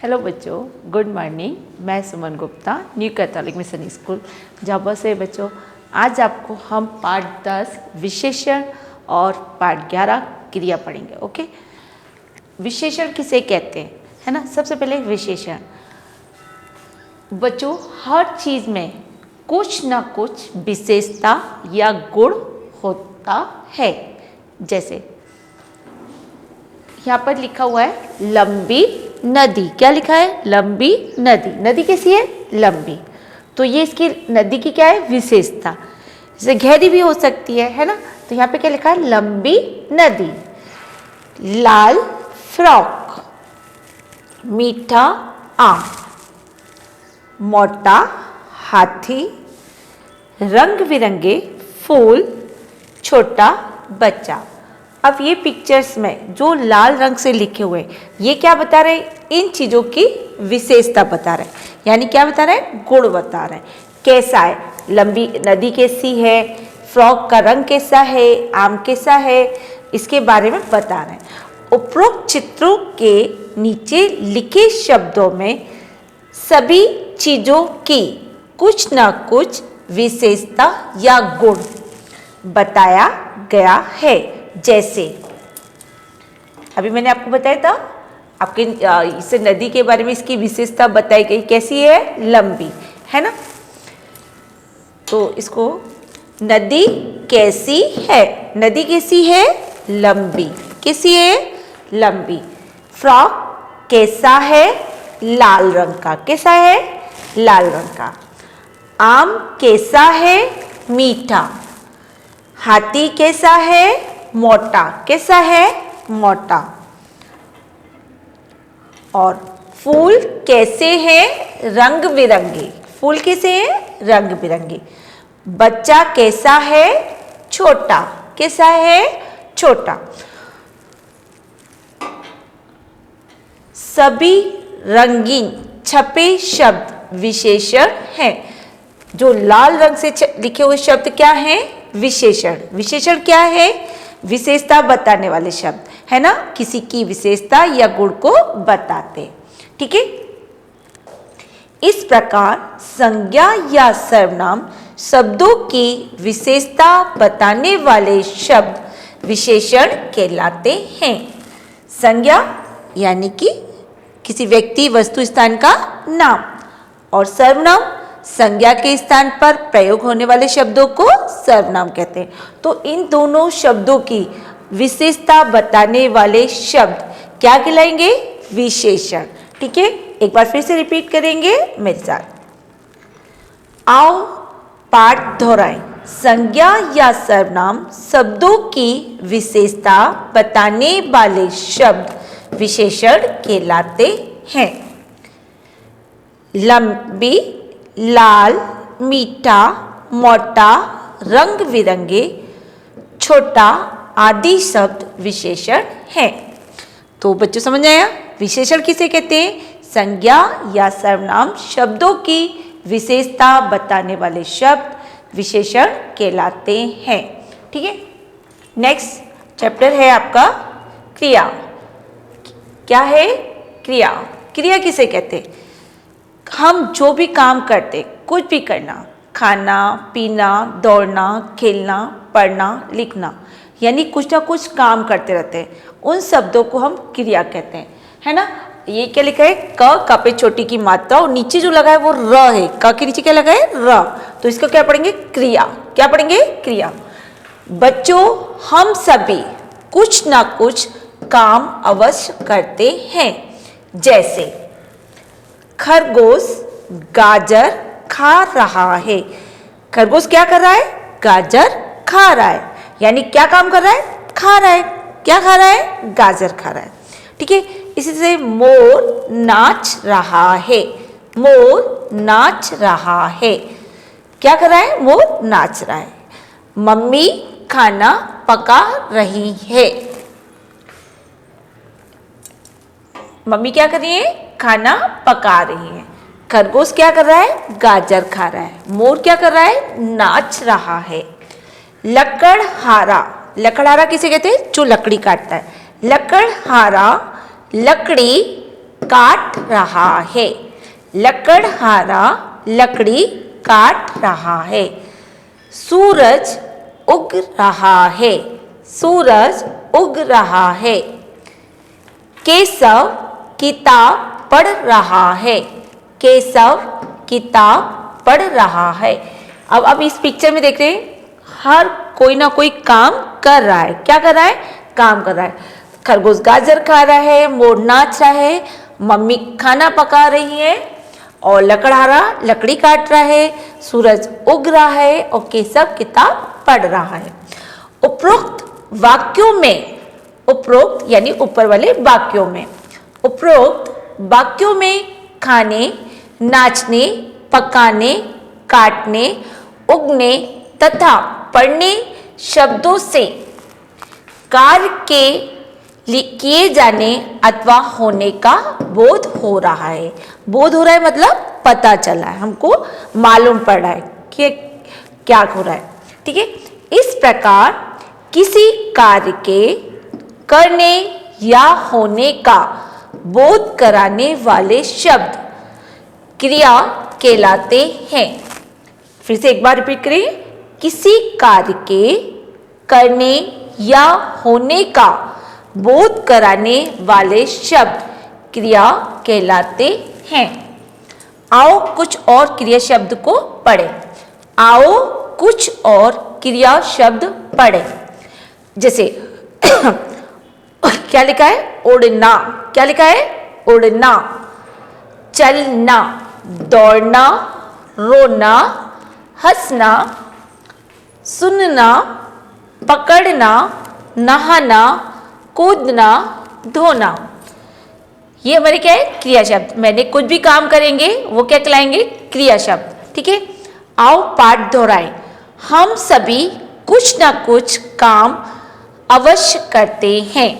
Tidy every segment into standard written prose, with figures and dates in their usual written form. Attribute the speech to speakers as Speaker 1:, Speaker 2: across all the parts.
Speaker 1: Hello बच्चों, good morning. मैं Suman Gupta, new Catholic mission school Jhabua से। बच्चों, आज आपको हम पाठ 10 विशेषण और पाठ 11 क्रिया पढ़ेंगे। ओके, विशेषण किसे कहते हैं, है ना। सबसे पहले विशेषण। बच्चों, हर चीज़ में कुछ ना कुछ विशेषता या गुण होता है। जैसे यहाँ पर लिखा हुआ है लंबी नदी। क्या लिखा है? लंबी नदी। नदी कैसी है? लंबी। तो ये इसकी नदी की क्या है? विशेषता। जैसे गहरी भी हो सकती है ना। तो यहाँ पे क्या लिखा है? लंबी नदी। लाल फ्रॉक, मीठा आम, मोटा हाथी, रंग बिरंगे फूल, छोटा बच्चा। अब ये पिक्चर्स में जो लाल रंग से लिखे हुए ये क्या बता रहे हैं? इन चीज़ों की विशेषता बता रहे हैं, यानी क्या बता रहे हैं? गुण बता रहे हैं। कैसा है? लंबी नदी कैसी है, फ्रॉक का रंग कैसा है, आम कैसा है, इसके बारे में बता रहे हैं। उपरोक्त चित्रों के नीचे लिखे शब्दों में सभी चीज़ों की कुछ ना कुछ विशेषता या गुण बताया गया है। जैसे अभी मैंने आपको बताया था, आपके इस नदी के बारे में इसकी विशेषता बताई गई। कैसी है? लंबी, है ना। तो इसको नदी कैसी है? नदी कैसी है? लंबी। कैसी है? लंबी। फ्रॉक कैसा है? लाल रंग का। कैसा है? लाल रंग का। आम कैसा है? मीठा। हाथी कैसा है? मोटा। कैसा है? मोटा। और फूल कैसे हैं? रंग बिरंगे। फूल कैसे हैं? रंग बिरंगे। बच्चा कैसा है? छोटा। कैसा है? छोटा। सभी रंगीन छपे शब्द विशेषण हैं। जो लाल रंग से लिखे हुए शब्द क्या हैं? विशेषण। विशेषण क्या है? विशेषता बताने वाले शब्द, है ना। किसी की विशेषता या गुण को बताते, ठीक है। इस प्रकार संज्ञा या सर्वनाम शब्दों की विशेषता बताने वाले शब्द विशेषण कहलाते हैं। संज्ञा यानी कि किसी व्यक्ति, वस्तु, स्थान का नाम, और सर्वनाम संज्ञा के स्थान पर प्रयोग होने वाले शब्दों को सर्वनाम कहते हैं। तो इन दोनों शब्दों की विशेषता बताने वाले शब्द क्या कहलाएंगे? विशेषण, ठीक है। एक बार फिर से रिपीट करेंगे मेरे साथ। आओ पाठ दोहराएं। संज्ञा या सर्वनाम शब्दों की विशेषता बताने वाले शब्द विशेषण कहलाते हैं। लंबी, लाल, मीठा, मोटा, रंग बिरंगे, छोटा आदि शब्द विशेषण हैं। तो बच्चों समझ आया? विशेषण किसे कहते हैं? संज्ञा या सर्वनाम शब्दों की विशेषता बताने वाले शब्द विशेषण कहलाते हैं, ठीक है। नेक्स्ट चैप्टर है आपका क्रिया। क्या है? क्रिया। क्रिया किसे कहते हैं? हम जो भी काम करते, कुछ भी करना, खाना, पीना, दौड़ना, खेलना, पढ़ना, लिखना, यानी कुछ ना कुछ काम करते रहते हैं, उन शब्दों को हम क्रिया कहते हैं, है ना। ये क्या लिखा है? क पे छोटी की मात्रा, और नीचे जो लगा है वो र है। क के नीचे क्या लगा है? र। तो इसको क्या पढ़ेंगे? क्रिया। क्या पढ़ेंगे? क्रिया। बच्चों, हम सभी कुछ ना कुछ काम अवश्य करते हैं। जैसे खरगोश गाजर खा रहा है। खरगोश क्या कर रहा है? गाजर खा रहा है, यानी क्या काम कर रहा है? खा रहा है। क्या खा रहा है? गाजर खा रहा है, ठीक है। इसी से मोर नाच रहा है। मोर नाच रहा है। क्या कर रहा है? मोर नाच रहा है। मम्मी खाना पका रही है। मम्मी क्या कर रही है? खाना पका रही है। खरगोश क्या कर रहा है? गाजर खा रहा है। मोर क्या कर रहा है? नाच रहा है। लकड़हारा। लकड़हारा किसे कहते हैं? जो लकड़ी काटता है। लकड़हारा लकड़ी काट रहा है। लकड़हारा लकड़ी काट रहा है। सूरज उग रहा है। सूरज उग रहा है। केशव किताब पढ़ रहा है। केशव किताब पढ़ रहा है। अब इस पिक्चर में देख रहे हैं, हर कोई ना कोई काम कर रहा है। क्या कर रहा है? काम कर रहा है। खरगोश गाजर खा रहा है, मोर नाच रहा है, मम्मी खाना पका रही है, और लकड़हारा लकड़ी काट रहा है, सूरज उग रहा है, और केशव किताब पढ़ रहा है। उपरोक्त वाक्यों में, उपरोक्त यानी ऊपर वाले वाक्यों में, उपरोक्त वाक्यों में खाने, नाचने, पकाने, काटने, उगने तथा पढ़ने शब्दों से कार्य के किए जाने अथवा होने का बोध हो रहा है। बोध हो रहा है मतलब पता चला है, हमको मालूम पड़ रहा है कि क्या हो रहा है। ठीक है, इस प्रकार किसी कार्य के करने या होने का बोध कराने वाले शब्द क्रिया कहलाते हैं। फिर से एक बार रिपीट करें, किसी कार्य के करने या होने का बोध कराने वाले शब्द क्रिया कहलाते हैं। आओ कुछ और क्रिया शब्द को पढ़ें। आओ कुछ और क्रिया शब्द पढ़ें। जैसे क्या लिखा है? उड़ना। क्या लिखा है? उड़ना। चलना, दौड़ना, रोना, हंसना, सुनना, पकड़ना, नहाना, कूदना, धोना। ये हमारे क्या है? क्रिया शब्द। मैंने कुछ भी काम करेंगे वो क्या कहलाएंगे? क्रिया शब्द। ठीक है, आओ पाठ दोहराएं। हम सभी कुछ ना कुछ काम अवश्य करते हैं।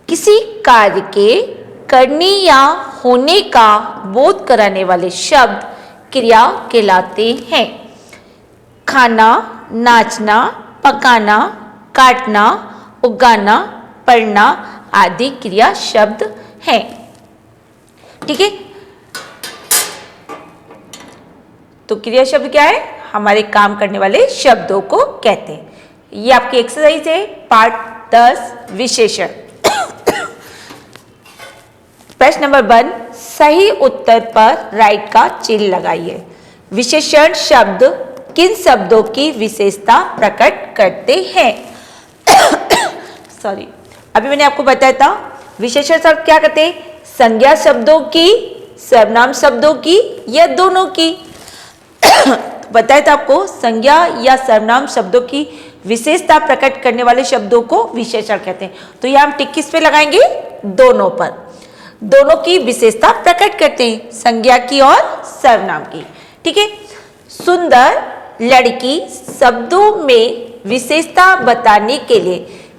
Speaker 1: किसी कार्य के करने या होने का बोध कराने वाले शब्द क्रिया कहलाते हैं। खाना, नाचना, पकाना, काटना, उगाना, पढ़ना आदि क्रिया शब्द हैं। ठीक है, तो क्रिया शब्द क्या है? हमारे काम करने वाले शब्दों को कहते हैं। ये आपकी एक्सरसाइज है, पार्ट 10 विशेषण। प्रश्न नंबर 1, सही उत्तर पर राइट का चिन्ह लगाइए। विशेषण शब्द किन शब्दों की विशेषता प्रकट करते हैं? सॉरी, अभी मैंने आपको बताया था विशेषण शब्द क्या करते हैं? संज्ञा शब्दों की, सर्वनाम शब्दों की, या दोनों की। बताया था आपको, संज्ञा या सर्वनाम शब्दों की विशेषता प्रकट करने वाले शब्दों को विशेषण कहते हैं। तो यह हम टिक किस पे लगाएंगे? दोनों पर। दोनों की विशेषता प्रकट करते हैं, संज्ञा की और सर्वनाम की। ठीक है, सुंदर, लड़की शब्दों में विशेषता बताने के लिए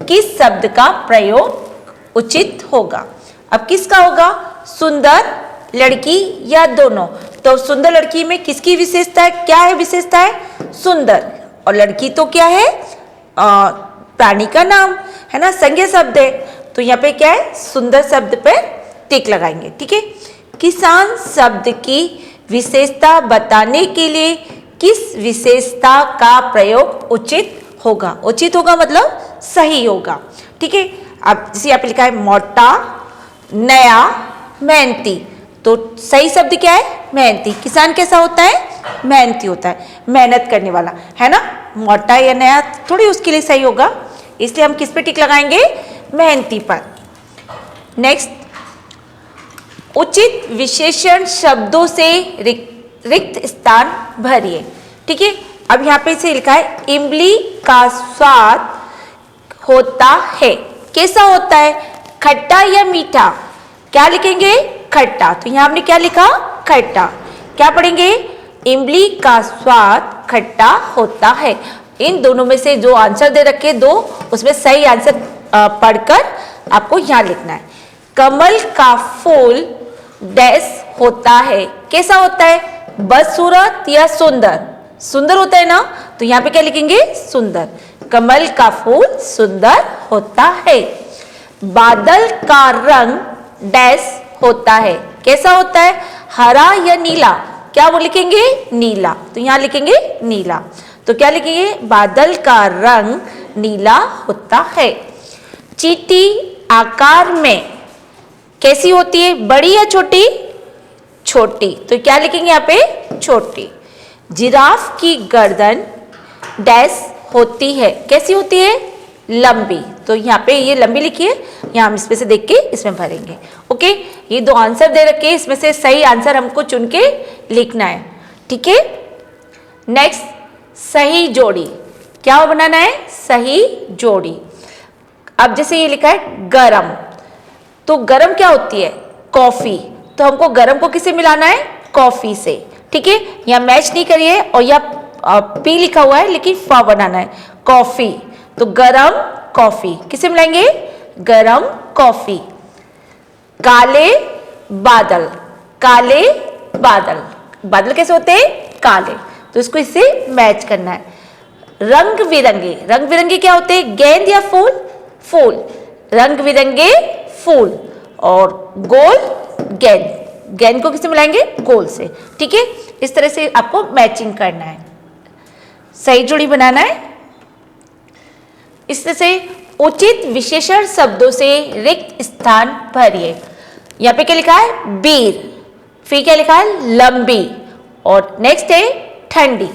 Speaker 1: किस शब्द का प्रयोग उचित होगा? अब किसका होगा? सुंदर, लड़की या दोनों? तो सुंदर लड़की में किसकी विशेषता है? क्या है विशेषता है? सुंदर। और लड़की तो क्या है? प्राणी का नाम है ना, संज्ञा शब्द है। तो यहाँ पे क्या है? सुंदर शब्द पे टिक लगाएंगे। ठीक है, किसान शब्द की विशेषता बताने के लिए किस विशेषता का प्रयोग उचित होगा? उचित होगा मतलब सही होगा। ठीक है, अब जैसे यहाँ पे लिखा है मोटा, नया, मेहनती। तो सही शब्द क्या है? मेहनती। किसान कैसा होता है? मेहनती होता है, मेहनत करने वाला, है ना। मोटा या नया थोड़ी उसके लिए सही होगा, इसलिए हम किस पे टिक लगाएंगे? मेहनती पर। नेक्स्ट, उचित विशेषण शब्दों से रिक्त स्थान भरिए। ठीक है, अब यहाँ पे से लिखा है इमली का स्वाद होता है। कैसा होता है? खट्टा या मीठा? क्या लिखेंगे? खट्टा। तो यहाँ हमने क्या लिखा? खट्टा। क्या पढ़ेंगे? इमली का स्वाद खट्टा होता है। इन दोनों में से जो आंसर दे रखे दो, उसमें सही आंसर पढ़कर आपको यहाँ लिखना है। कमल का फूल डैश होता है। कैसा होता है? बदसूरत या सुंदर? सुंदर होता है ना, तो यहाँ पे क्या लिखेंगे? सुंदर। कमल का फूल सुंदर होता है। बादल का रंग डैश होता है। कैसा होता है? हरा या नीला? क्या वो लिखेंगे? नीला। तो यहाँ लिखेंगे नीला। तो क्या लिखेंगे? बादल का रंग नीला होता है। चींटी आकार में कैसी होती है? बड़ी या छोटी? छोटी। तो क्या लिखेंगे यहाँ पे? छोटी। जिराफ की गर्दन डैश होती है। कैसी होती है? लंबी। तो यहाँ पे ये लंबी लिखिए, यहाँ हम इसमें से देख के इसमें भरेंगे। ओके, ये दो आंसर दे रखे, इसमें से सही आंसर हमको चुन के लिखना है। ठीक है, नेक्स्ट, सही जोड़ी। क्या बनाना है? सही जोड़ी। अब जैसे ये लिखा है गरम, तो गरम क्या होती है? कॉफी। तो हमको गरम को किससे मिलाना है? कॉफी से। ठीक है, यहाँ मैच नहीं करिए, और यहाँ पी लिखा हुआ है लेकिन फा बनाना है, कॉफी। तो गरम कॉफी किसे मिलाएंगे? गरम कॉफी। काले बादल, काले बादल, बादल कैसे होते हैं? काले। तो इसको इससे मैच करना है। रंग बिरंगे, रंग बिरंगे क्या होते हैं? गेंद या फूल? फूल। रंग बिरंगे फूल। और गोल गेंद, गेंद को किससे मिलाएंगे? गोल से। ठीक है, इस तरह से आपको मैचिंग करना है, सही जोड़ी बनाना है। इस तरह से उचित विशेषण शब्दों से रिक्त स्थान भरिए। यहाँ पे क्या लिखा है? बीर। फिर क्या लिखा है? लंबी। और नेक्स्ट है ठंडी।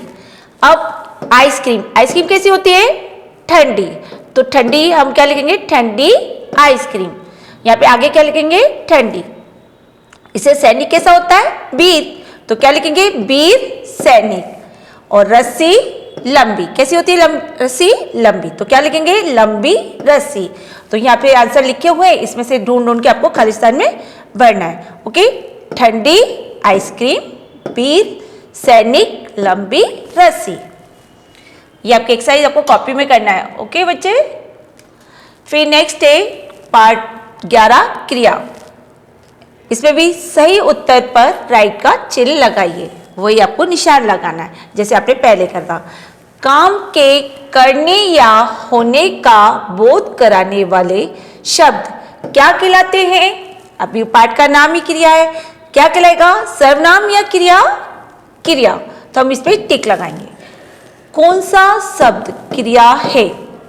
Speaker 1: अब आइसक्रीम, आइसक्रीम कैसी होती है? ठंडी। तो ठंडी हम क्या लिखेंगे? ठंडी आइसक्रीम। यहाँ पे आगे क्या लिखेंगे? ठंडी। इसे सैनिक कैसा होता है? वीर। तो क्या लिखेंगे? वीर सैनिक। और रस्सी लंबी, कैसी होती है? रस्सी लंबी। तो क्या लिखेंगे? लंबी रस्सी। तो यहाँ पे आंसर लिखे हुए हैं, इसमें से ढूंढ ढूंढ के आपको खालिस्तान में भरना है। ओके, ठंडी आइसक्रीम, वीर सैनिक, लंबी रस्सी। ये आपके एक्सरसाइज आपको कॉपी में करना है। ओके बच्चे, फिर नेक्स्ट है पार्ट 11 क्रिया। इसमें भी सही उत्तर पर राइट का चिन्ह लगाइए, वही आपको निशान लगाना है जैसे आपने पहले करना। काम के करने या होने का बोध कराने वाले शब्द क्या कहलाते हैं? अभी पाठ का नाम ही क्रिया है, क्या कहलाएगा? सर्वनाम या क्रिया? क्रिया। तो हम इस पे टिक लगाएंगे। कौन सा शब्द क्रिया है?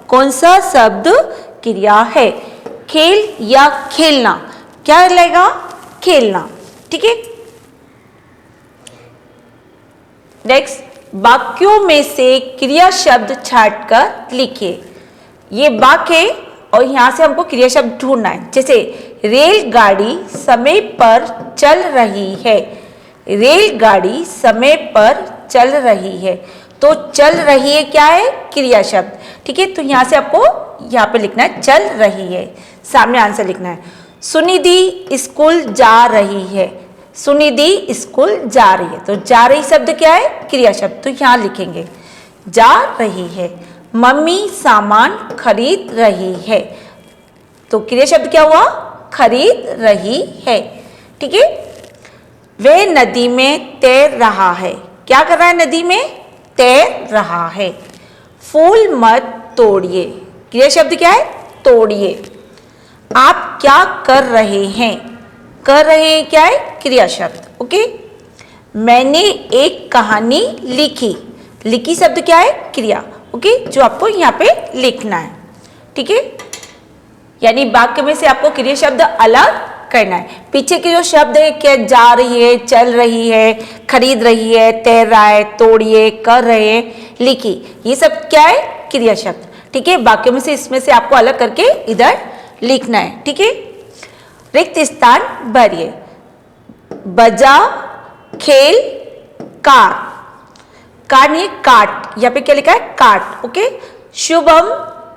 Speaker 1: कौन सा शब्द क्रिया है? खेल या खेलना? क्या कहलाएगा? खेलना। ठीक है, नेक्स्ट, वाक्यों में से क्रिया शब्द छांटकर लिखिए। ये वाक्य है और यहां से हमको क्रिया शब्द ढूंढना है। जैसे रेलगाड़ी समय पर चल रही है। रेलगाड़ी समय पर चल रही है। तो चल रही है क्या है? क्रिया शब्द। ठीक है, तो यहां से आपको यहाँ पे लिखना है चल रही है, सामने आंसर लिखना है। सुनिधि स्कूल जा रही है। सुनिधि स्कूल जा रही है। तो जा रही शब्द क्या है? क्रिया शब्द। तो यहाँ लिखेंगे जा रही है। मम्मी सामान खरीद रही है। तो क्रिया शब्द क्या हुआ? खरीद रही है। ठीक है, वह नदी में तैर रहा है। क्या कर रहा है? नदी में तैर रहा है। फूल मत तोड़िए। क्रिया शब्द क्या है? तोड़िए। आप क्या कर रहे हैं? कर रहे हैं क्या है? क्रिया शब्द। ओके, मैंने एक कहानी लिखी। लिखी शब्द क्या है? क्रिया। ओके, जो आपको यहाँ पे लिखना है। ठीक है, यानी वाक्य में से आपको क्रिया शब्द अलग करना है। पीछे के जो शब्द है, क्या जा रही है, चल रही है, खरीद रही है, तैर रहा है, तोड़िए, कर रहे हैं, लिखी, ये सब क्या है? क्रिया शब्द। ठीक है, वाक्य में से इसमें से आपको अलग करके इधर लिखना है। ठीक है, रिक्त स्थान भरिए। बजा, खेल, कार। कार नहीं, काट। यहाँ पे क्या लिखा है? काट। ओके, शुभम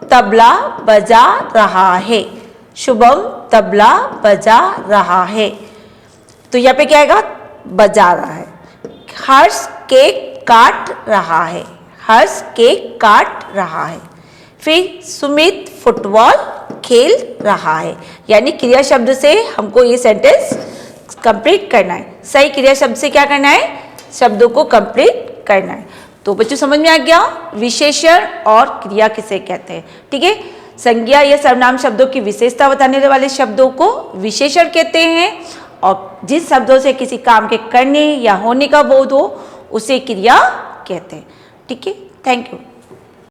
Speaker 1: तबला बजा रहा है। शुभम तबला बजा रहा है। तो यहाँ पे क्या आएगा? बजा रहा है। हर्ष केक काट रहा है। हर्ष केक काट रहा है। फिर सुमित फुटबॉल खेल रहा है। यानी क्रिया शब्द से हमको ये सेंटेंस कंप्लीट करना है। सही क्रिया शब्द से क्या करना है? शब्दों को कंप्लीट करना है। तो बच्चों समझ में आ गया विशेषण और क्रिया किसे कहते हैं। ठीक है, संज्ञा या सर्वनाम शब्दों की विशेषता बताने वाले शब्दों को विशेषण कहते हैं और जिस शब्दों से किसी काम के करने या होने का बोध हो उसे क्रिया कहते हैं। ठीक है, थैंक यू।